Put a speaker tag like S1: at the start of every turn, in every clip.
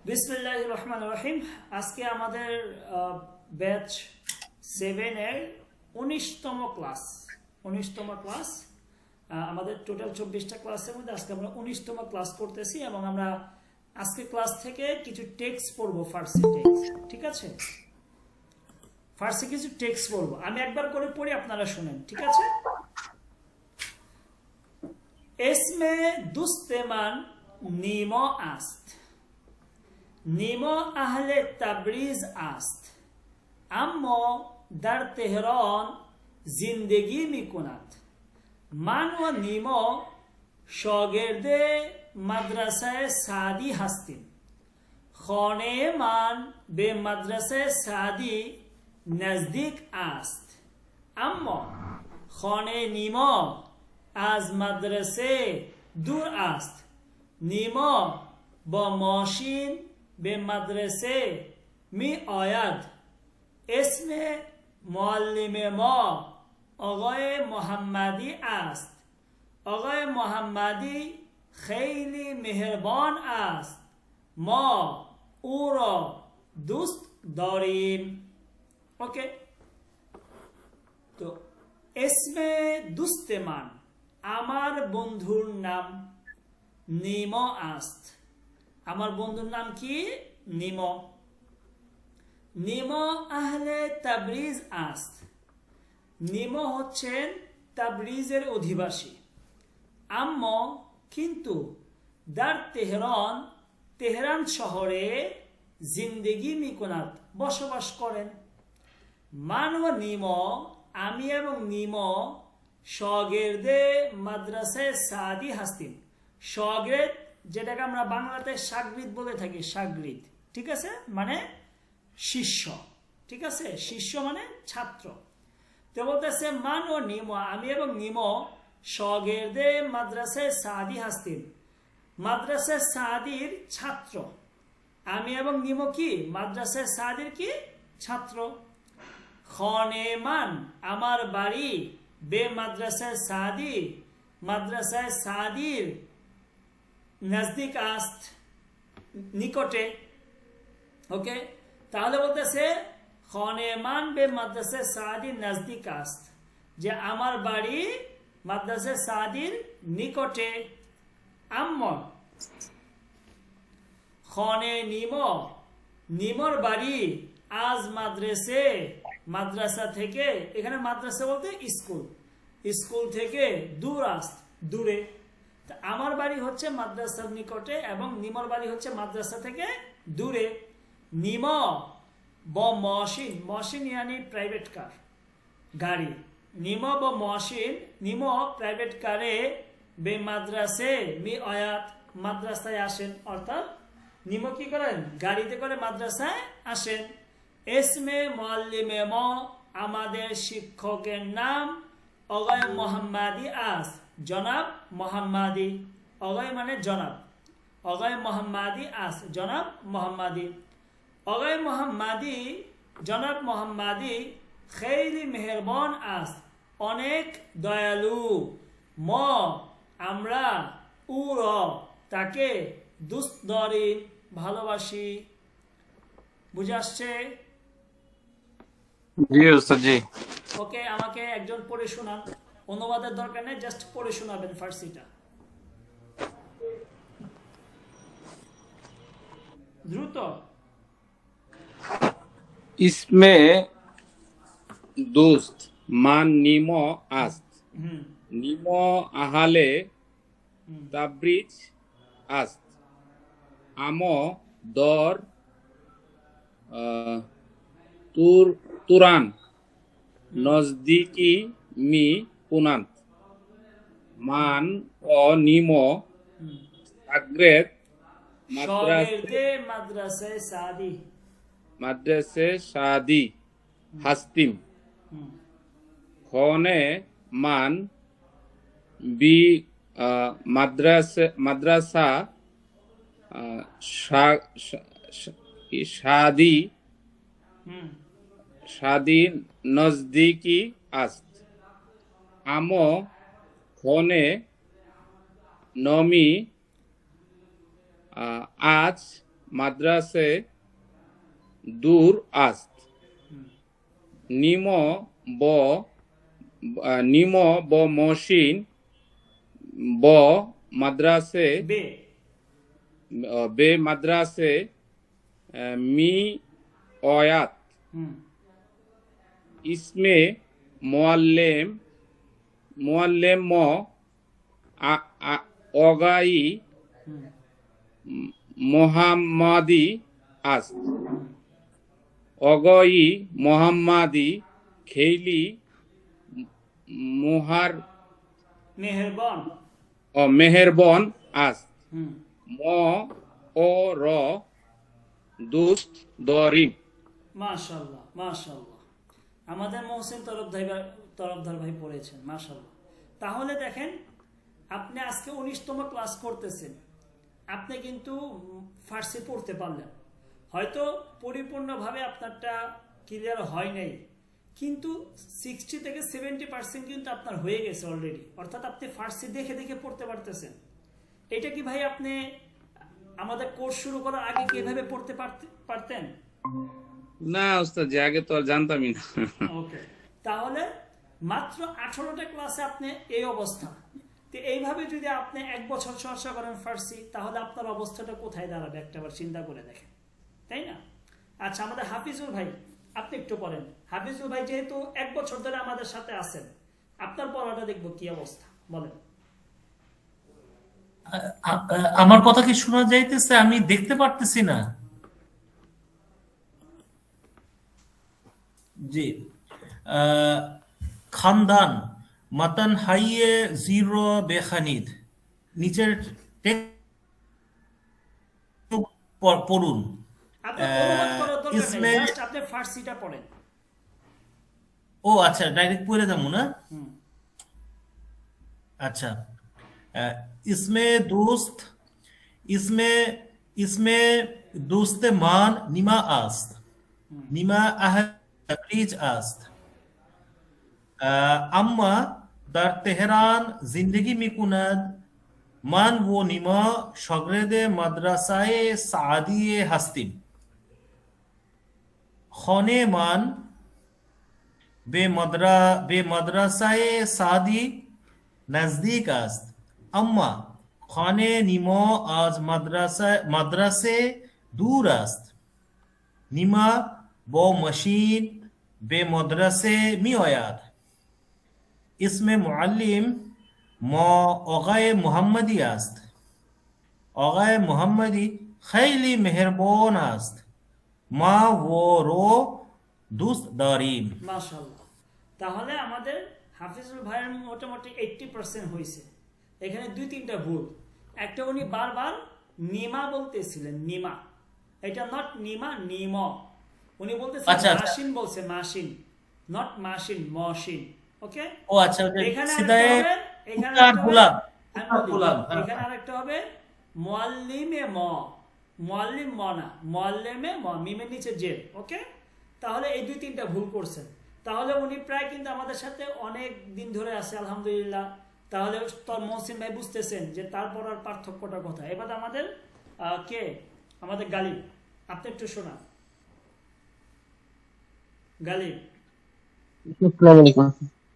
S1: বিসমিল্লাহির রহমানির রহিম। আজকে আমাদের ব্যাচ 7 এর 19তম ক্লাস। আমাদের টোটাল 24টা ক্লাসের মধ্যে আজকে আমরা 19তম ক্লাস করতেছি এবং আমরা আজকে ক্লাস থেকে কিছু টেক্সট পড়বো, ফার্সি টেক্সট। ঠিক আছে, ফার্সি কিছু টেক্সট পড়বো। আমি একবার করে পড়ি, আপনারা শুনেন। ঠিক আছে। এসমে দুস্তেমান নিমো আস্ত, نیما اهل تبریز است اما در تهران زندگی می کند. من و نیما شاگرد مدرسه سعدی هستیم. خانه من به مدرسه سعدی نزدیک است اما خانه نیما از مدرسه دور است. نیما با ماشین به مدرسه می آید. اسم معلم ما آقای محمدی است. آقای محمدی خیلی مهربان است. ما او را دوست داریم. اوکی. تو اسم دوست من، আমার বন্ধুর নাম নিমো است. আমার বন্ধুর নাম কি? নিমো। নিমো আহলে তাবরিজ আস্ত। নিমো হচ্ছেন তাবরিজের অধিবাসী। আম্মা কিন্তু দার তেহরান, তেহরান শহরে জিন্দেগি মিকুনাত বসবাস করেন। মান ও নিমো, আমি এবং নিমো শাগিরদে মাদ্রাসায়ে সাদি হাস্তিম। শাগিরদ যেটাকে আমরা বাংলাতে শাগরিদ বলে থাকি, শাগরিদ। ঠিক আছে, মানে শিষ্য। ঠিক আছে, শিষ্য মানে ছাত্র। তো বলতেছে মান ও নিমো, আমি এবং নিমো শাগিরদে মাদ্রাসায়ে সাদি হাস্তিম, মাদ্রাসায়ে সাদির ছাত্র। আমি এবং নিমো কি মাদ্রাসায়ে সাদির কি ছাত্র। খানেমান আমার বাড়ি, বে মাদ্রাসায়ে সাদি মাদ্রাসায়ে সাদির নজদিক আস্ত নিকটে। ওকে, তাহলে বলতেছে খানেমান বে মাদ্রাসা সাদির নজদিক আস্ত, যে আমার বাড়ি মাদ্রাসা সাদির নিকটে। আম্মা খানে নিমো, নিমোর বাড়ি আজ মাদ্রাসে, মাদ্রাসা থেকে, এখানে মাদ্রাসা বলতে স্কুল, স্কুল থেকে দূর আস্ত দূরে। আমার বাড়ি হচ্ছে মাদ্রাসার নিকটে এবং নিমোর বাড়ি হচ্ছে মাদ্রাসা থেকে দূরে। নিমো ব মশিন, মশিন ইয়ানি প্রাইভেট কার, গাড়ি। নিমো ব মশিন, নিমো প্রাইভেট কারে বে মাদ্রাসে মি আয়াত, মাদ্রাসায় আসেন। অর্থাৎ নিমো কি করেন? গাড়িতে করে মাদ্রাসায় আসেন। এসমে মুআল্লিমে মা, আমাদের শিক্ষকের নাম আগায় মোহাম্মদি আস, জনাব মোহাম্মদি। অগায় মানে জনাব, অগায় মোহাম্মদি আস, জনাব মোহাম্মদি। অগায় মোহাম্মদি, জনাব মোহাম্মদি খেইলি মেহেরবান আস, অনেক দয়ালু। ম আমরা, উর তাকে, দুস্ত দরি ভালোবাসি। বুঝে আসছে?
S2: জি ওস্তাদ জি।
S1: ওকে, আমাকে একজন পড়ে শোনান। অনুবাদের দরকার নেই, জাস্ট পড়ে শোনাবেন ফার্সিটা দ্রুত।
S2: ইসমে দুস্ত মান নিমো আস্ত, নিমো আহালে তাবরিজ আস্ত আমো দর তুরান নজদিকি মি পুনান্ত। মান ও নিমো শাগিরদ
S1: মাদ্রাসায়ে সাদি,
S2: মাদ্রাসে সাদি হাস্তিম। খনে মান বি মাদ্রাসা সাদি সাদি নজদিকি আস্ত আমো খনে নমি আজ মাদ্রাসে দূর আস্ত নিম ব নিম ব মহসিন ব মাদ্রাসে
S1: বে
S2: বে মাদ্রাসে মি অয়াত
S1: হুম
S2: ইসমে মুআল্লিম মুআল্লিম ম অগাই
S1: হুম
S2: মোহাম্মাদি আস্ত অগই মোহাম্মাদি খেইলি মুহার
S1: মেহেরবন
S2: মেহেরবন আস্ত
S1: হুম
S2: ম ও র দুস্ত দরিম।
S1: মাশাআল্লাহ মাশাআল্লাহ, আমাদের মহসিন তরফদার ভাই পড়েছেন মাশাআল্লাহ। তাহলে দেখেন, আপনি আজকে 19তম ক্লাস করতেছেন, আপনি কিন্তু ফার্সি পড়তে পারলেন। হয়তো পরিপূর্ণভাবে আপনারটা ক্লিয়ার হয় নাই, কিন্তু 60 থেকে 70% কিন্তু আপনার হয়ে গেছে অলরেডি। অর্থাৎ আপনি ফার্সি দেখে দেখে পড়তে পারতেছেন। এটা কি ভাই আপনি আমাদের কোর্স শুরু করার আগে কি এভাবে পড়তে পারতেন?
S2: না ওস্তাদ, যে আগে তো আর জানতামই না।
S1: ওকে, তাহলে মাত্র 18টা ক্লাসে আপনি এই অবস্থা। তো এইভাবে যদি আপনি 1 বছর চর্চা করেন ফার্সি, তাহলে আপনার অবস্থাটা কোথায় দাঁড়াবে একটাবার চিন্তা করে দেখেন, তাই না? আচ্ছা, আমাদের হাফিজুল ভাই, আপনি একটু পড়েন। হাফিজুল ভাই যেহেতু 1 বছর ধরে আমাদের সাথে আছেন, আপনার পড়াটা দেখবো কি অবস্থা, বলেন।
S3: আমার কথা কি শোনা যাইতেছে? আমি দেখতে পারতেছি না। জি। আহ, খানদান মাতান হাইয়ে জিরো বেখানিদ, নিচের পড়ুন।
S1: আপনার অনুবাদ করার দরকার নেই,
S3: ইসমে
S1: জাস্ট আপনি ফার্সিটা পড়েন।
S3: ও আচ্ছা, ডাইরেক্ট পড়ে যাবো না?
S1: হুম
S3: अच्छा। इसमें दोस्त इसमें इसमें दोस्त मान निमा आस्त निमा अहल तकरीज आस्त अम्मा दर तेहरान जिंदगी में कुनद मान वो निमा शगरेदे मदरसाए सादिये हस्तिम खाने मान बे मदरसाए सादी नजदीक است اما خانه نیما از مدرسه دور است نیما با ماشین به مدرسه می آید اسم معلم ما آقای محمدی است آقای محمدی خیلی مهربان است ما او رو دوست داریم
S1: মাশাআল্লাহ। তাহলে আমাদের হাফিজুল ভাইয়ের মোটামুটি 80% হয়েছে। এখানে 2-3টা ভুল। একটা, উনি বারবার নিমা বলতেছিলেন, নিমা, এটা নট নিমা, নিম। উনি বলতেছেন
S3: আচ্ছা, আচ্ছা।
S1: মাশিন, বলছে মাশিন, নট মাশিন, মশিন। ওকে,
S3: ও আচ্ছা,
S1: এখানে
S3: সিদায়ে
S1: আরেকটা হবে, এখানে
S3: উত্তর
S1: আরেকটা হবে,
S3: গুলাম
S1: আমি
S3: উত্তর
S1: বলি,
S3: গুলাম
S1: এখানে আরেকটা হবে মুআল্লিমে ম, মুআল্লিম ম না, মুআল্লিমে ম, মিমের নিচে জেড। ওকে, তাহলে এই 2-3টা ভুল করছেন। তাহলে উনি প্রায় কিন্তু আমাদের সাথে অনেক দিন ধরে আছে আলহামদুলিল্লাহ। তাহলে তোর মহসিন ভাই বুঝতেছেন যে তারপর আর পার্থক্যটা কোথায়। এবার আমাদের কে, আমাদের গালিব, আপনি একটু শোনান। গালিব,
S4: अस्सलाम वालेकुम।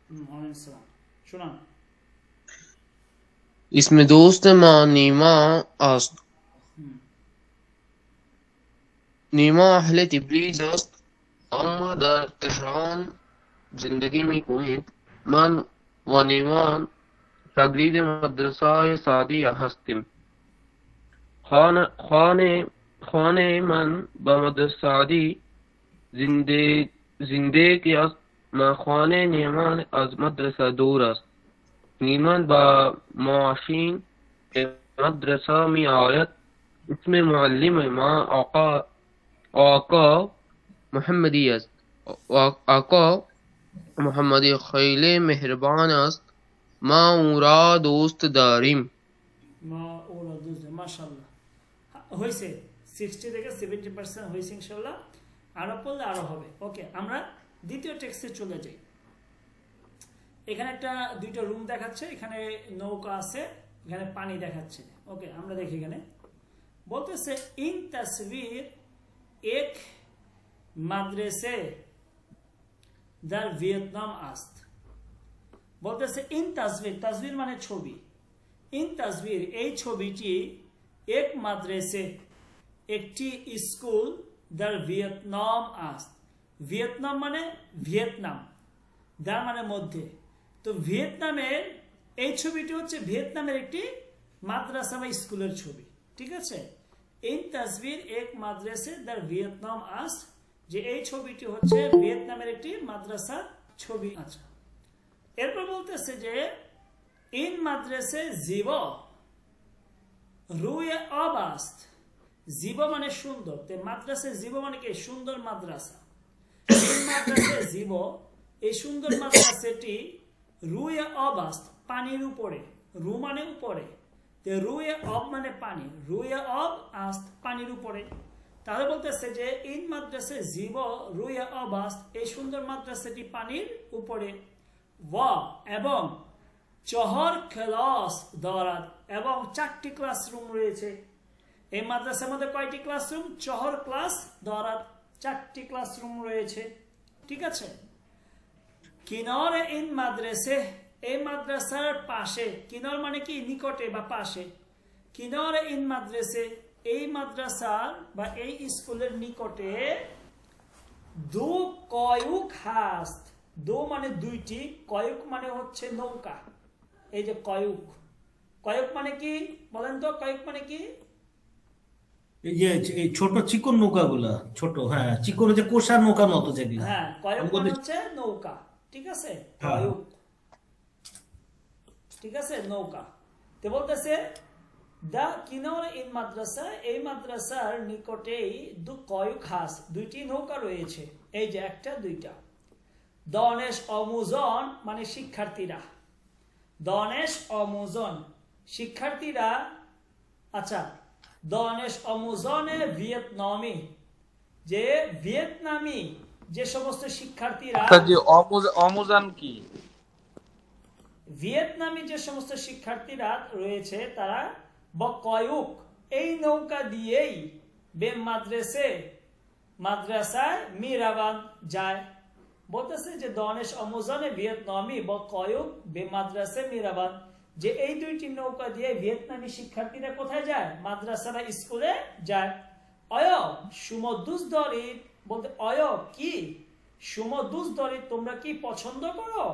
S1: ওয়ালাইকুম আসসালাম, শোনান।
S4: इसमें दोस्त माँ नीमा आस्त नीमा अहले तिब्रीज आस्त अम्मा दर तेहरान जिंदगी में कुनत मन व नीमान तगरीद मदरसा सादिया हस्तिम खाने खाने मन बमदरसादी जिंदे की अस्त ما خانه نیمان از مدرسه دور است نیمان با معاشین به مدرسه می آید اسم معلم ما آقا محمدی است آقا محمدی خیلی مهربان است ما او را دوست داریم
S1: মাশাআল্লাহ, হয়েছে। 60 থেকে 70% হয়েছে ইনশাআল্লাহ। আরো পড়লে আরো হবে। ওকে, আমরা দ্বিতীয় টেক্সটে চলে যাই। এখানে একটা 2টা রুম দেখাচ্ছে, এখানে নৌকা আছে, এখানে পানি দেখাচ্ছে। ওকে, আমরা দেখি এখানে বলতেছে ইন তসবির এক মাদ্রাসে দার ভিয়েতনাম আস্ত। বলতেছে ইন তাসবির, তাসবির মানে ছবি, ইন তাসবির এই ছবিটি এক মাদ্রাসে একটি স্কুল দার ভিয়েতনাম আস্ত। ভিয়েতনাম মানে ভিয়েতনাম, দার মানে মধ্যে, তো ভিয়েতনামের এই ছবিটি হচ্ছে ভিয়েতনামের একটি মাদ্রাসা বা স্কুলের ছবি, ঠিক আছে। ইন তাসবির এক মাদ্রাসে দার ভিয়েতনাম আস্ত, যে এই ছবিটি হচ্ছে ভিয়েতনামের একটি মাদ্রাসার ছবি। আচ্ছা, এরপর বলতেছে যে ইন মাদ্রাসে জীব রুয়ে অবাস্ত। জীব মানে সুন্দর, তো মাদ্রাসে জীব মানে কি সুন্দর মাদ্রাসা। ইন মাদ্রাসে জীব এই সুন্দর মাদ্রাসাটি রুয়ে অবাস্ত পানির উপরে, রু মানে উপরে, তো রুয়ে অব মানে পানি, রুয়ে অব আস্ত পানির উপরে। তাহলে বলতেছে যে ইন মাদ্রাসে জীব রুয়ে অবাস্ত এই সুন্দর মাদ্রাসাটি পানির উপরে। ওয়া এবং চহর ক্লাস দরাত এবং 4টি ক্লাসরুম রয়েছে। এই মাদ্রাসার মধ্যে কয়টি ক্লাসরুম? চহর ক্লাস দরাত 4টি ক্লাসরুম রয়েছে, ঠিক আছে। কিনারে ইন মাদ্রাসে এই মাদ্রাসার পাশে, কিনার মানে কি নিকটে বা পাশে, কিনারে ইন মাদ্রাসে এই মাদ্রাসার বা এই স্কুলের নিকটে দু কয়ুক হাস্ত। দু মানে দুইটি, কয়ুক মানে হচ্ছে নৌকা। এই যে কয়ুক, কয়ুক মানে কি বলেন তো, কয়ুক মানে কি?
S3: এই যে এই ছোট চিকন নৌকাগুলা, ছোট, হ্যাঁ, চিকন যে কোষা নৌকার মতো যেগুলা।
S1: হ্যাঁ, কয়ুক মানে হচ্ছে নৌকা, ঠিক আছে, কয়ুক, ঠিক আছে, নৌকা। তো বলতেছে দা কিনারে ইন মাদ্রাসা এই মাদ্রাসার নিকটেই দু কয়ুক হাস দুইটি নৌকা রয়েছে। এই যে একটা দুইটা। দনেশ অমুজন মানে শিক্ষার্থীরা, দনেশ অমুজন শিক্ষার্থীরা। আচ্ছা, দনেশ অমুজনে ভিয়েতনামি যে ভিয়েতনামি যে সমস্ত শিক্ষার্থীরা,
S2: অমুজান কি?
S1: ভিয়েতনামি যে সমস্ত শিক্ষার্থীরা রয়েছে তারা বকয়ুক এই নৌকা দিয়েই বে মাদ্রাসে মাদ্রাসায় মিরাবান যায়। বলতেছে যে দনেশ অমুজনে ভিয়েতনামি বকয়ুক বে মাদ্রাসে মিরাবান, যে এই দুইটি নৌকা দিয়ে ভিয়েতনামি শিক্ষার্থীরা কোথায় যায়? মাদ্রাসা বা স্কুলে যায়। অয় সুমদুস দরিদ বলতে অয় কি সুমদুস দরিদ তোমরা কি পছন্দ করো?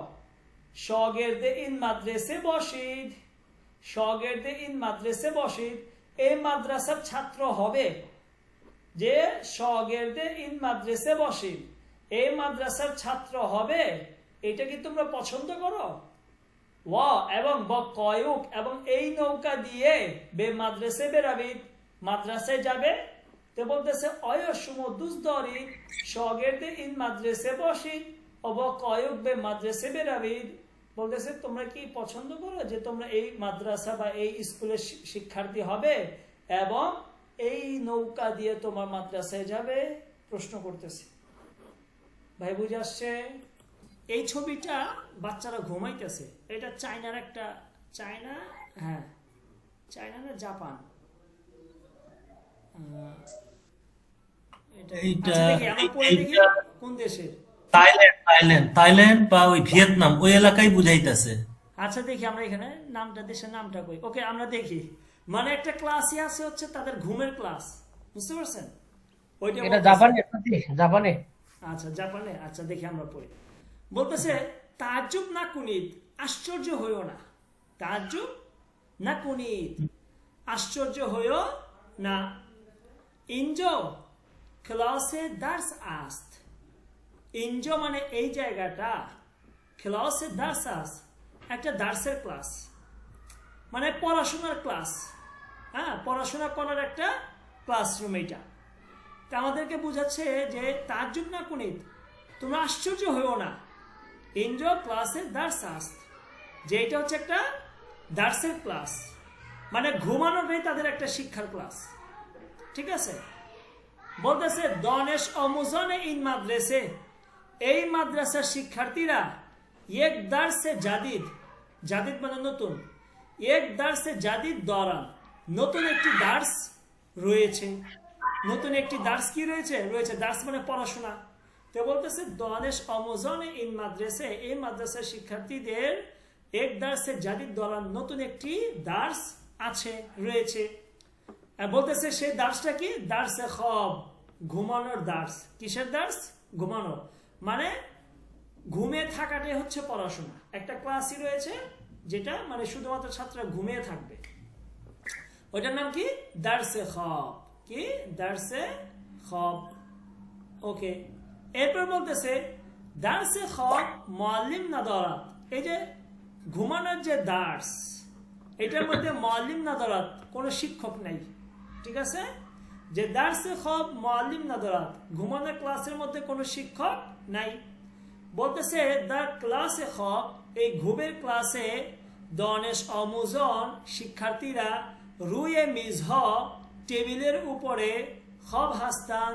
S1: শগেরদে ইন মাদ্রাসে বসিদ, শগেরদে ইন মাদ্রাসে বসিদ এই মাদ্রাসার ছাত্র হবে। যে শগেরদে ইন মাদ্রাসে বসিদ এই মাদ্রাসার ছাত্র হবে, এটা কি তোমরা পছন্দ করো? ওয়া এবং বকয়ুক এবং এই নৌকা দিয়ে বে মাদ্রাসে বেরাবিদ মাদ্রাসায় যাবে। তো বলতেছে অয় সুমদুস দরিদ শগেরদে ইন মাদ্রাসে বসিদ ও বকয়ুক বে মাদ্রাসে বেরাবিদ। বলতেছে তোমরা কি পছন্দ করো যে তোমরা এই মাদ্রাসা বা এই স্কুলের শিক্ষার্থী হবে এবং এই নৌকা দিয়ে তোমার মাদ্রাসায় যাবে? প্রশ্ন করতেছে। ভাই বুঝে আসছে? এই ছবিটা বাচ্চারা ঘুমাইতেছে, এটা চায়নার একটা, চায়না, হ্যাঁ চায়না না জাপান, কোন দেশের?
S3: থাইল্যান্ড বা ওই ভিয়েতনাম ওই এলাকায় বুঝাইতেছে।
S1: আচ্ছা দেখি আমরা এখানে নামটা, দেশের নামটা কই। ওকে, আমরা দেখি, মানে একটা ক্লাসই আছে হচ্ছে তাদের ঘুমের ক্লাস, বুঝতে পারছেন? ওইটা
S5: এটা জাপানে, জাপানে।
S1: আচ্ছা জাপানে, আচ্ছা দেখি আমরা পড়ি। বলতেছে তাজ্জুব না কুনিত, আশ্চর্য হইও না। তাজ্জুব না কুনিত, আশ্চর্য হইও না। ইনজো ক্লাসে দার্স আস্ত, ইনজো মানে এই জায়গাটা, ক্লাসে দার্স আস্ত একটা দার্সের ক্লাস, মানে পড়াশোনার ক্লাস, হ্যাঁ পড়াশোনা করার একটা ক্লাসরুম। এইটা তা আমাদেরকে বুঝাচ্ছে যে তাজ্জুব না কুনিত, তোমরা আশ্চর্য হইও না। ইনজো ক্লাসে দার্স আস্ত, যে এটা হচ্ছে একটা দার্সের ক্লাস, মানে ঘুমানোর নেই, তাদের একটা শিক্ষার ক্লাস, ঠিক আছে। বলতেছে দনেশ অমুজনে ইন মাদ্রাসে এই মাদ্রাসার শিক্ষার্থীরা এক দার্সে জাদিদ, জাদিদ মানে নতুন, এক দার্সে জাদিদ দরান নতুন একটি দার্স রয়েছে। নতুন একটি দার্স কি রয়েছে? রয়েছে। দার্স মানে পড়াশোনা। তো বলতেছে দানেশ অমোজনে ইন মাদ্রাসে, এই মাদ্রাসার শিক্ষার্থীদের এক দার্সে জাদিদ দরান, নতুন একটি দার্স আছে, রয়েছে। আর বলতেছে সেই দার্সটা কি? দার্সে খব, ঘুমানোর দার্স। কিসের দার্স? ঘুমানো। মানে ঘুমিয়ে থাকাটাই হচ্ছে পড়াশোনা। একটা ক্লাসই রয়েছে যেটা মানে শুধুমাত্র ছাত্ররা ঘুমিয়ে থাকবে, ওইটার নাম কি? দার্সে খব। কি? দার্সে খব। ওকে, এরপর বলতেছে দার্সে খব মুআল্লিম নাদারাত, এই যে ঘুমানোর যে দার্স, এটার মধ্যে মুআল্লিম নাদারাত, কোনো শিক্ষক নাই। ঠিক আছে, যে দার্সে খব মুআল্লিম নাদারাত, ঘুমানোর ক্লাসের মধ্যে কোনো শিক্ষক নাই। বলতেছে দ্য ক্লাসে খব, এই ঘুমের ক্লাসে দনেশ অমুজন, শিক্ষার্থীরা রুয়ে মিজহ, টেবিলের উপরে, খব হাস্তান,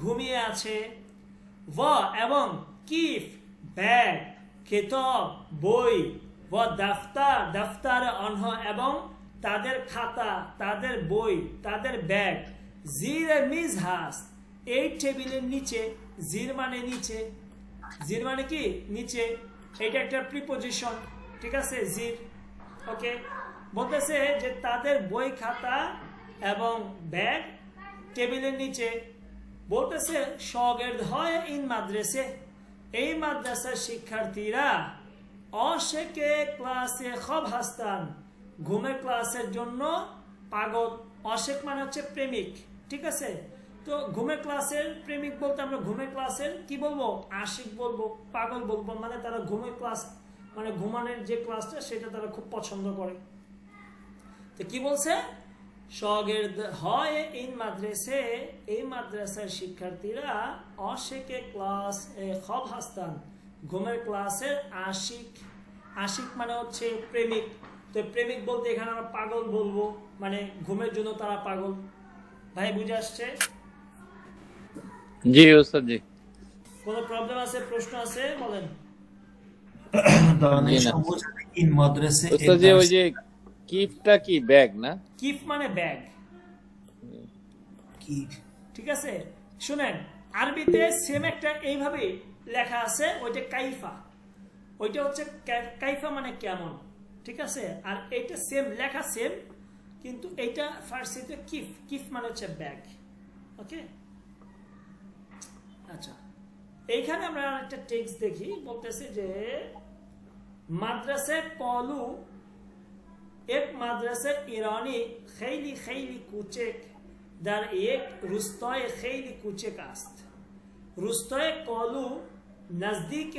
S1: ঘুমিয়ে আছে, व এবং কিফ, ব্যাগ, কিতাব, বই, व দফতর, দফতর অনহ, এবং তাদের খাতা, তাদের বই, তাদের ব্যাগ, জির মিজহাস, এই টেবিলের নিচে। জির মানে নিচে, জির মানে কি? নিচে। এটা একটা প্রিপোজিশন। ঠিক আছে, জির। ওকে, বলতেছে যে তাদের বই খাতা এবং ব্যাগ টেবিলের নিচে। বলতেছে শগের্দ হয় ইন মাদ্রাসে, এই মাদ্রাসার শিক্ষার্থীরা অশেকে ক্লাসে খব হাস্তান, ঘুমের ক্লাসের জন্য পাগল। অশেক মানে হচ্ছে প্রেমিক। ঠিক আছে, তো ঘুমের ক্লাসের প্রেমিক বলতে আমরা ঘুমের ক্লাসের কি বলবো? আশিক বলবো, পাগল বলবো। মানে তারা ঘুমের ক্লাস মানে ঘুমানোর যে ক্লাসটা সেটা তারা খুব পছন্দ করে। তো কি বলছে? শগের্দ হয় ইন মাদ্রাসে, এই মাদ্রাসার শিক্ষার্থীরা অশেকে ক্লাস খব হাস্তান, ঘুমের ক্লাসের আশিক। আশিক মানে হচ্ছে প্রেমিক। তো প্রেমিক বলতে এখানে আমরা পাগল বলবো, মানে ঘুমের জন্য তারা পাগল। ভাই বুঝে আসছে?
S2: জি ওস্তাদ জি।
S1: কোনো প্রবলেম আছে? প্রশ্ন আছে? বলেন।
S3: দানেশ
S2: জি না।
S3: অমোজনে ইন মাদ্রাসে,
S2: ওস্তাদ জি, ওই যে কিফটা কি ব্যাগ না?
S1: কিফ মানে ব্যাগ।
S3: কি?
S1: ঠিক আছে, শুনেন, আরবিতে সেম একটা এইভাবে লেখা আছে, ওইটা কাইফা। ওইটা হচ্ছে কাইফা মানে কেমন। ঠিক আছে, আর এইটা সেম লেখা সেম, কিন্তু এইটা ফার্সিতে কিফ। কিফ মানে হচ্ছে ব্যাগ। ওকে, আচ্ছা, এইখানে আমরা একটা টেক্সট দেখি। বলতেছে যে মাদ্রাসে কলু, एक मद्रसे ईरानी खैली खैली कुचेक در एक روستای خیلی کوچک است. روستای قالو نزدیک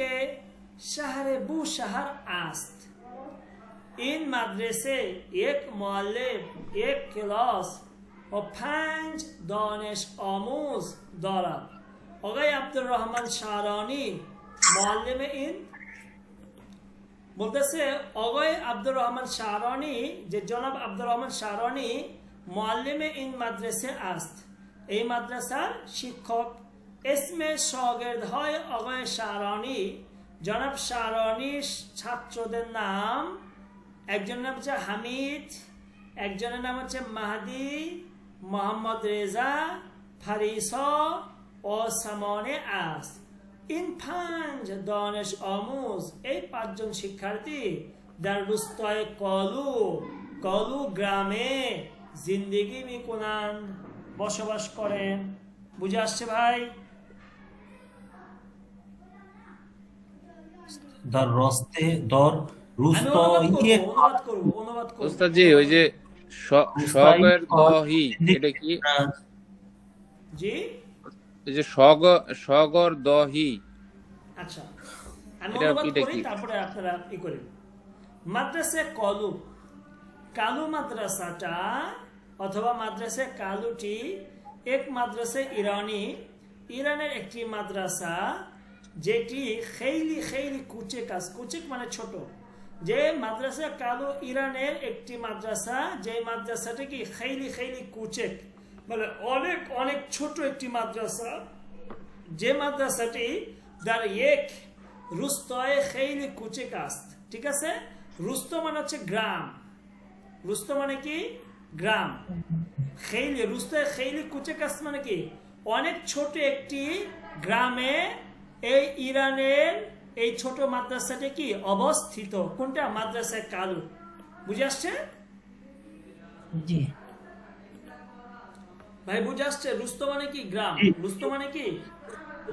S1: شهر بوشهر است. این مدرسه یک معلم، یک کلاس و 5 دانش آموز دارد. آقای عبدالرحمن شعرانی معلم این বলতেছে অগয় আব্দুর রহমান শাহরানি, যে জনাব আব্দুর রহমান শাহরানি মুআল্লিমে ইন মাদ্রাসে আস্ত, এই মাদ্রাসার শিক্ষক। ইসমে শাগির্দ হয় অগয় শাহরানি, জনাব শাহরানির ছাত্রদের নাম, একজনের নাম হচ্ছে হামিদ, একজনের নাম হচ্ছে মাহদি, মোহাম্মদ রেজা, ফারিসা ও সামনে আস্ত। ইন 5 দানেশ আমুজ, এই 5 জন শিক্ষার্থী در روستای কলু, কলু গ্রামে জিন্দেগি মিকুনান, বসবাস করেন। বুঝে আসছে ভাই?
S3: দর রস্তে, দর
S1: আমি
S3: রুস্ত,
S1: অনুবাদ করব।
S2: ওস্তাদ জি, ওই যে শগের দহি, এটা কি?
S1: জি,
S2: এই যে শগর দহি,
S1: আচ্ছা, আমি
S2: এটা
S1: অনুবাদ
S2: এটা
S1: করি,
S2: কি?
S1: তারপরে আপনারা ই করেন। মাদ্রাসে কলু, কালু মাদ্রাসাটা অথবা মাদ্রাসে কালুটি এক মাদ্রাসে ইরানি, ইরানের একটি মাদ্রাসা, যেটি খেইলি খেইলি কুচেক আছে। কুচেক মানে ছোট। যে মাদ্রাসা কালু ইরানের একটি মাদ্রাসা, যে মাদ্রাসাটি কি খেইলি খেইলি কুচেক, মানে অনেক অনেক ছোট একটি মাদ্রাসা, যে মাদ্রাসাটি দার এক রুস্তয়ে খেইলি কুচেক আস্ত। ঠিক আছে, রুস্ত মানে হচ্ছে গ্রাম, রুস্ত মানে কি? গ্রাম। খেইলি রুস্তায় খেইলি কুচে কাজ মানে কি অনেক ছোট একটি গ্রামে এই ইরানের এই ছোট মাদ্রাসাটি কি অবস্থিত কোনটা মাদ্রাসায় কালু বুঝে আসছে
S5: জি
S1: ভাই বুঝে আসছে রুস্তো মানে কি গ্রাম রুস্তো মানে কি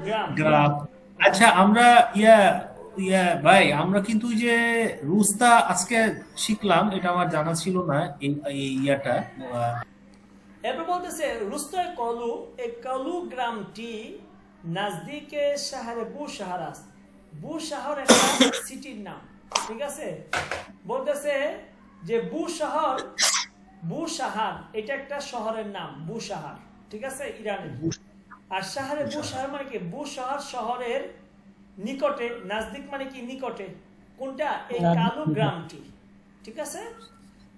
S1: গ্রাম
S3: গ্রাম। আচ্ছা আমরা ভাই আমরা কিন্তু ওই যে রুস্তা আজকে শিখলাম, এটা আমার জানা ছিল না এই ইয়াটা।
S1: এরপর বলতেছে রুস্তয় কলু এই কলু গ্রামটি নজদিকে শহরে বুশাহার আছে বুশাহার একটা সিটির নাম ঠিক আছে বলতেছে যে বুশাহার এটা একটা শহরের নাম বুশাহার ঠিক আছে ইরানের আর শহরে বুশাহার মানে কি বুশাহার শহরের নিকটে নজদিক মানে কি নিকটে কোনটা এই কালু গ্রামটি ঠিক আছে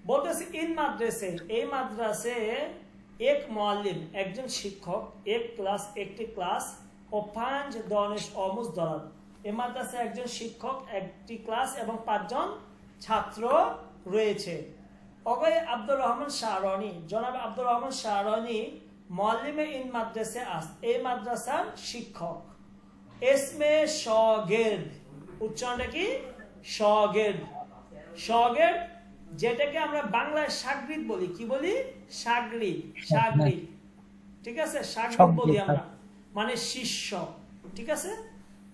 S1: বলতেছে ইন মাদ্রাসে এই মাদ্রাসে এক মুআল্লিম একজন শিক্ষক একটি ক্লাস ও 5 দানিশ আমুজ দরাদ এই মাদ্রাসায় একজন শিক্ষক একটি ক্লাস এবং 5 জন ছাত্র রয়েছে অগয় আব্দুর রহমান শাহরানি জনাব আব্দুর রহমান শাহরানি মুআল্লিমে ইন মাদ্রাসে এই মাদ্রাসার শিক্ষক এসমে শাগির্দ উচ্চারণটা কি শাগির্দ যেটাকে আমরা বাংলায় শাগরিদ বলি কি বলি শাগরিদ ঠিক আছে শাগরিদ বলি আমরা মানে শিষ্য ঠিক আছে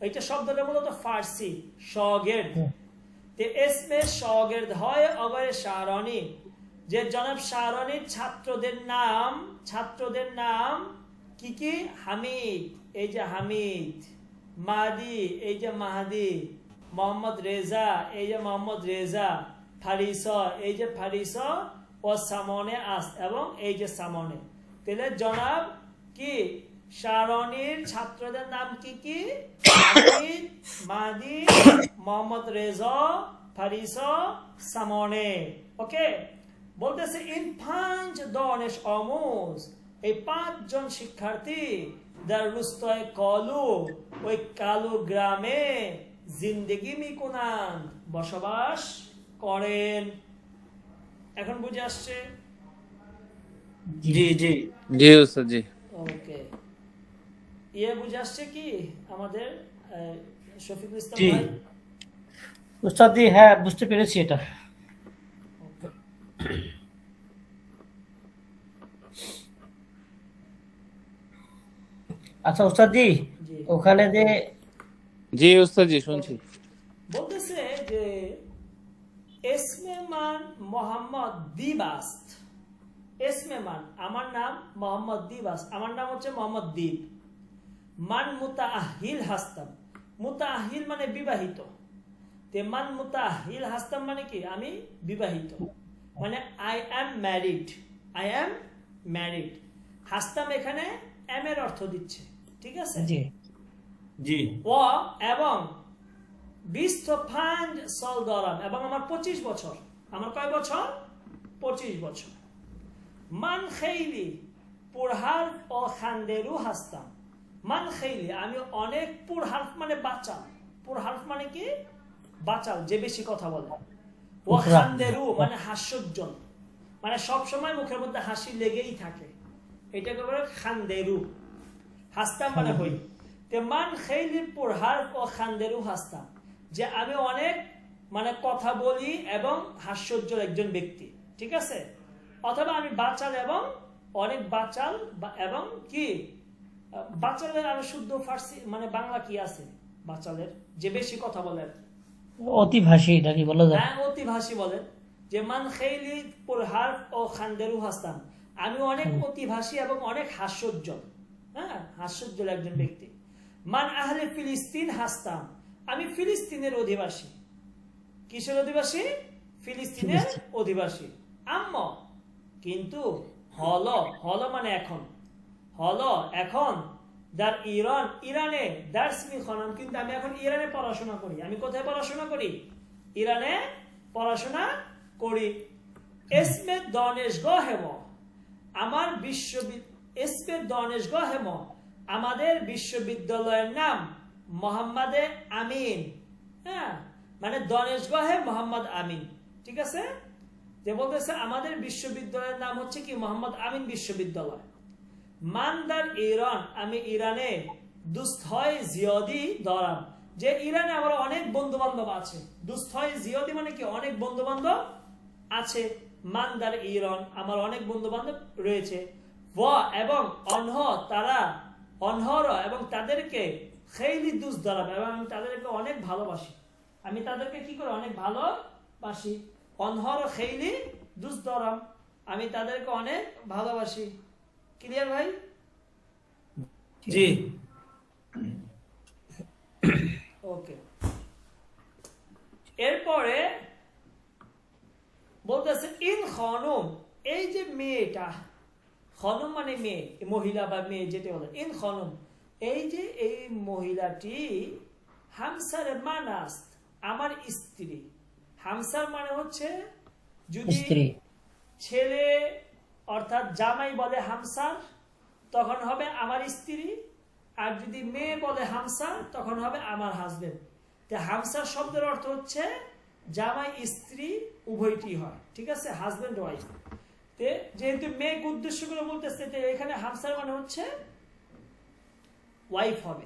S1: এটা শব্দটা মূলত ফার্সি শাগির্দ তে এসমে শাগির্দ হয় অগরে শাহরানি যে জনাব শাহরানির ছাত্রদের নাম কি কি হামিদ এই যে হামিদ মাহাদি এই যে মাহাদি মোহাম্মদ রেজা এই যে মোহাম্মদ রেজা ফারিসা এই যে ফারিসা ও সামনে এবং এই যে সামনে তাহলে জনাব কি শাহরানির ছাত্রদের নাম কি কি হামিদ মাহাদি মোহাম্মদ রেজা ফারিসা সামনে ওকে বলতেছে ইন 5 দানিশ আমুজ এই 5 জন শিক্ষার্থী দার রুস্তয় কলু ওই কালু গ্রামে জিন্দেগি মিকুনান বসবাস করেন এখন বুঝে আসছে
S3: জি জি
S2: জি উস্তাদ জি
S1: ওকে বুঝে আসছে কি আমাদের শফিকুল ইসলাম
S3: জি।
S1: ভাই
S5: উস্তাদ জি হ্যাঁ বুঝতে পেরেছি এটা আচ্ছা উস্তাদ জি
S1: জি
S5: ওখানে যে
S2: জি উস্তাদ জি শুনছি
S1: বলতেছে যে এসমে মান মোহাম্মদ দিবাস্ত এসমে মান আমার নাম মোহাম্মদ দিবাস্ত আমার নাম হচ্ছে মোহাম্মদ দ্বীপ মান মুতাআহিল হাস্তাম মুতাআহিল মানে বিবাহিত তে মান মুতাআহিল হাস্তাম মানে কি আমি বিবাহিত মানে আই অ্যাম ম্যারিড হাস্তাম এখানে এম এর অর্থ দিচ্ছে ঠিক আছে
S5: জি
S3: জি
S1: ও এবং 25 সাল দরাম এবং আমার 25 বছর আমার কয় বছর 25 বছর মান খেইলি পুরহার ও খান্দেরু হাস্তাম মান খেইলি আমি অনেক পুরহার মানে বাচাল পুরহার মানে কি বাচাল যে বেশি কথা বলে ও খান্দেরু মানে হাস্যোজ্জ্বল মানে সব সময় মুখের মধ্যে হাসি লেগেই থাকে এটাকে বলে খান্দেরু হাস্তাম মানে হই তে মান খেইলি পুরহার ও খান্দেরু হাস্তাম যে আমি অনেক মানে কথা বলি এবং হাস্যোজ্জ্বল একজন ব্যক্তি ঠিক আছে অথবা আমি বাচাল এবং অনেক বাচাল এবং কি বাচালের আরো শুদ্ধ ফার্সি মানে বাংলা কি আছে বাচালের যে বেশি কথা বলে
S5: অতিভাষী নাকি বলা যায়
S1: হ্যাঁ অতিভাষী বলে যে মান খেইলি পুরহার ও খান্দেরু হাস্তাম আমি অনেক অতিভাষী এবং অনেক হাস্যোজ্জ্বল হ্যাঁ হাস্যোজ্জ্বল একজন ব্যক্তি মান আহলে ফিলিস্তিন হাস্তাম আমি ফিলিস্তিনের অধিবাসী কিসের অধিবাসী ফিলিস্তিনের অধিবাসী আম্মা কিন্তু হল মানে এখন দার ইরানে দার্সমি খনন কিন্তু আমি এখন ইরানে পড়াশোনা করি আমি কোথায় পড়াশোনা করি ইরানে পড়াশোনা করি এসমে দানিশগাহ আমার এসমে দানিশগাহ আমাদের বিশ্ববিদ্যালয়ের নাম মোহাম্মদে আমিন হ্যাঁ মানে দানিশগাহে মোহাম্মদ আমিন ঠিক আছে যে বলতেছে আমাদের বিশ্ববিদ্যালয়ের নাম হচ্ছে কি মোহাম্মদ আমিন বিশ্ববিদ্যালয়। মানদার ইরান, আমি ইরানে দুস্থয় জিয়দি দরাম, যে ইরানে আমার অনেক বন্ধু বান্ধব আছে। দুস্থয় জিয়দি মানে কি অনেক বন্ধু বান্ধব আছে। মানদার ইরান, আমার অনেক বন্ধু বান্ধব রয়েছে। এবং অনহ, তারা অনহর, এবং তাদেরকে খেইলি দুস দরাম, এবং আমি তাদেরকে অনেক ভালোবাসি। আমি তাদেরকে কি করে অনেক ভালোবাসি। অনহর খেইলি দুস দরাম, আমি তাদেরকে অনেক ভালোবাসি। ক্লিয়ার ভাই?
S3: জি।
S1: ওকে। এরপরে বলতেছে ইন খনম, এই যে মেয়েটা, খনম মানে মেয়ে, মহিলা বা মেয়ে যেটা বলে, ইন খনম, এই যে এই মহিলাটি, হামসার মানাস, আমার স্ত্রী। হামসার মানে হচ্ছে যদি
S5: স্ত্রী।
S1: ছেলে অর্থাৎ জামাই বলে হামসার, তখন হবে আমার স্ত্রী। আর যদি মেয়ে বলে হামসার, তখন হবে আমার হাজবেন্ড। তো হামসার শব্দের অর্থ হচ্ছে জামাই স্ত্রী উভয়টি হয়, ঠিক আছে, হাজবেন্ড ওয়াইফ। যেহেতু মেয়েকে উদ্দেশ্য করে বলতেছে, এখানে হামসার মানে হচ্ছে ওয়াইফ হবে।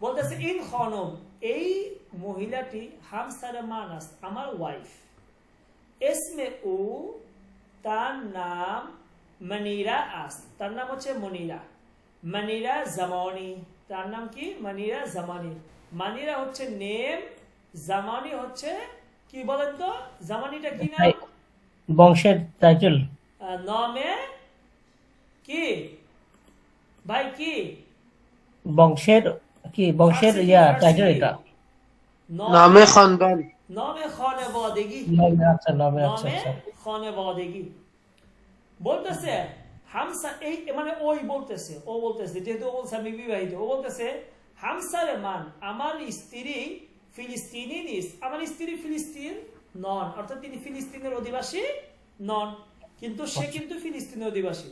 S1: বলতেছে ইন খনম, এই মহিলাটি, হামসার মানাস, আমার ওয়াইফ। এসমে ও, তার নাম মনিরা আস, তার নাম হচ্ছে মনিরা। মনিরা জামানি, তার নাম কি? মনিরা জামানি। মনিরা হচ্ছে নেম, জামানি হচ্ছে কি বলেন তো? জামানিটা কি নাম?
S5: বংশের টাইটেল।
S1: নামে কি ভাই? কি
S5: বংশের কি? বংশের ইয়া টাইটেল এটা।
S4: नामे खानदान।
S1: নামে খানেবাদেগি,
S5: আচ্ছা, নামে। আচ্ছা
S1: নামে
S5: আচ্ছা।
S1: খানেবাদেগি। বলতেছে হামসা, এই মানে ওই বলতেছে, ও বলতেছে, যেহেতু ও বলছে আমি বিবাহিত, ও বলতেছে হামসারে মান, আমার স্ত্রী ফিলিস্তিনি নিস, আমার স্ত্রী ফিলিস্তিন নন, অর্থাৎ তিনি ফিলিস্তিনের অধিবাসী নন, কিন্তু সে কিন্তু ফিলিস্তিনের অধিবাসী।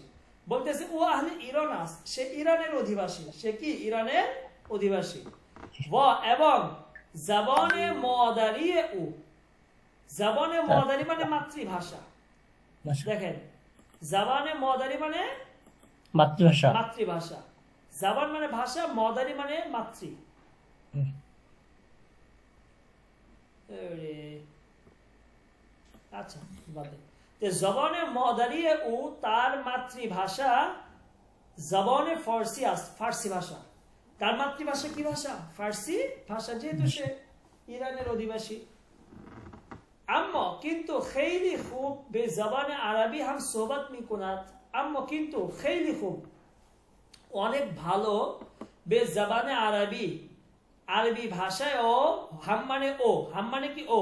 S1: বলতেছে ও আহলে ইরানাস, সে ইরানের অধিবাসী। সে কি? ইরানের অধিবাসী। এবং জাবানে মাদারিয়ে ও, জাবানে মাদারি মানে মাতৃভাষা। দেখেন, জাবানে মাদারি মানে
S5: মাতৃভাষা।
S1: মাতৃভাষা। জাবান মানে ভাষা, মাদারি মানে মাতৃ। আচ্ছা, বাদে জবানে মাদারিয়ে ও, তার মাতৃভাষা জবানে ফার্সি, ফার্সি ভাষা। তার মাতৃভাষা কি ভাষা? ফার্সি ভাষা, যেহেতু সে ইরানের অধিবাসী। আম্মা কিন্তু খেইলি খুব বে জবানে আরবি হাম সোহবত মিকুনাত, আম্মা কিন্তু খেইলি খুব অনেক ভালো, বে জবানে আরবি, আরবি ভাষায়, ও হাম মানে ও, হাম মানে কি? ও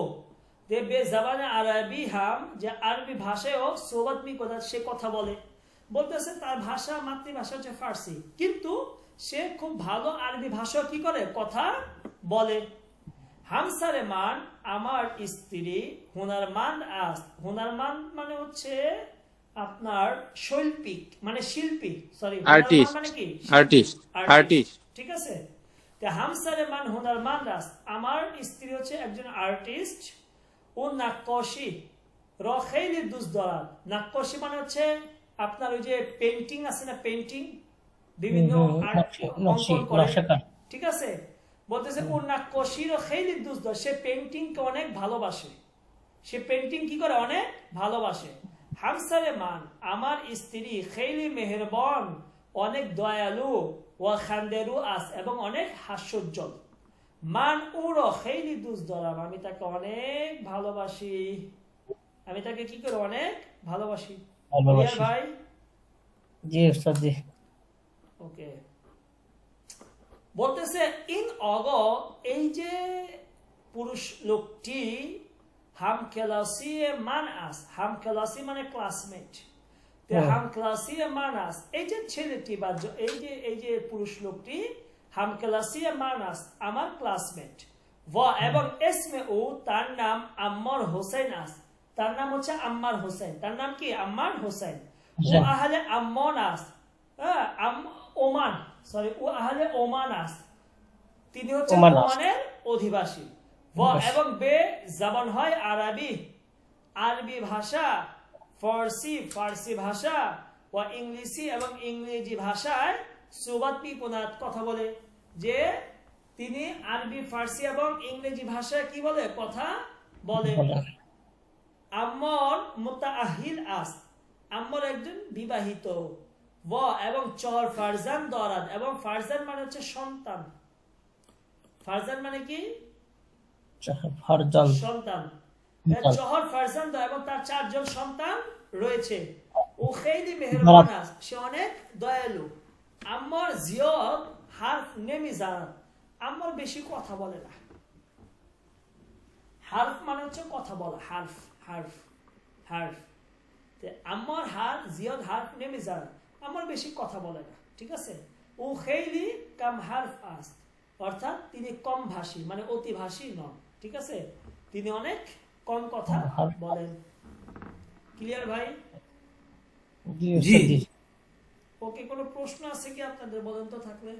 S1: বে জবানে আরবি হাম, যে আরবি ভাষায় ও সোহবত মিকুনাত, সে কথা বলে। বলতেছে তার ভাষা, মাতৃভাষা হচ্ছে ফার্সি, কিন্তু সে খুব ভালো আরবি ভাষা কি করে? কথা বলে। হামসারে মান, আমার স্ত্রী, হুনারমান আস, হুনারমান মানে হচ্ছে আপনার শৈল্পিক, মানে শিল্পী, সরি,
S2: আর্টিস্ট,
S1: মানে কি?
S2: Artist, artist.
S1: ঠিক আছে। হামসারে মান হুনারমান রাস, আমার স্ত্রী হচ্ছে একজন আর্টিস্ট। ও নাক্কশি রখেইলি দুসদরাত, নাক্কশি মানে হচ্ছে আপনার ওই যে পেন্টিং আছে না, পেন্টিং, বিভিন্ন অঙ্কন করে, ঠিক আছে। বলতেছে ও নাক্কশির খেইলি দুসদর, সে পেন্টিংকে অনেক ভালোবাসে। সে পেন্টিং কি করে? অনেক ভালোবাসে। হামসারে মান, আমার স্ত্রী, খেইলি মেহেরবান, অনেক দয়ালু, ও খান্দেরু আস, এবং অনেক হাস্যোজ্জ্বল। মান উর খেইলি দুসদরাম, আমি তাকে অনেক ভালোবাসি। আমি তাকে কি করে? অনেক ভালোবাসি। ভাই
S5: জি উস্তাদ জি।
S1: ওকে। বলতেছে ইন অগ, এই যে পুরুষ লোকটি, হাম ক্লাসি মান আস, হাম ক্লাসি মানে ক্লাসমেট, হাম ক্লাসি মান আস, এই যে ছেলেটি বা এই যে পুরুষ লোকটি, হাম ক্লাসি মান আস, আমার ক্লাসমেট। এবং এসমে ও, তার নাম আম্মার হোসেন আস, তার নাম হচ্ছে আম্মার হোসেন। তার নাম কি? আম্মার হোসেন। ও আহলে আম্মন আস, ওমান, সরি, ও আহলে ওমান আস, তিনি হচ্ছে ওমানের অধিবাসী। এবং বে জবান হয় আরবি, আরবি ভাষা। ফার্সি ভাষা ও ইংলিশি এবং ইংরেজি ভাষায় সুবাত পিপনাত কথা বলে, যে তিনি আরবি, ফার্সি এবং ইংরেজি ভাষায় কি বলে, কথা বলে। আম্মর মুতাআহিল আস, আম্মর একজন বিবাহিত, এবং চর ফারজান দরাদ, এবং ফারজান মানে হচ্ছে সন্তান। ফারজান মানে কি,
S5: ফারজান
S1: সন্তান। চহর ফারজান এবং তার 4 জন সন্তান রয়েছে। ও খেইলি মেহেরবান আস, সে অনেক দয়ালু। আম্মর জিয়দ হারফ নেমিজান, আম্মর বেশি কথা বলে না। হারফ মানে হচ্ছে কথা বলা, হারফ হারফ হারফ। আম্মর জিয়দ হারফ নেমিজান, আম্মর বেশি কথা বলে না, ঠিক আছে। ও খেইলি কাম হারফ আস, অর্থাৎ তিনি কম ভাষী, মানে অতি ভাষী নন, ঠিক আছে, তিনি অনেক কম কথা বলেন। ক্লিয়ার ভাই?
S5: জি
S3: জি।
S5: জি।
S1: ওকে, কোনো প্রশ্ন আছে কি আপনাদের, বলেন তো থাকলে।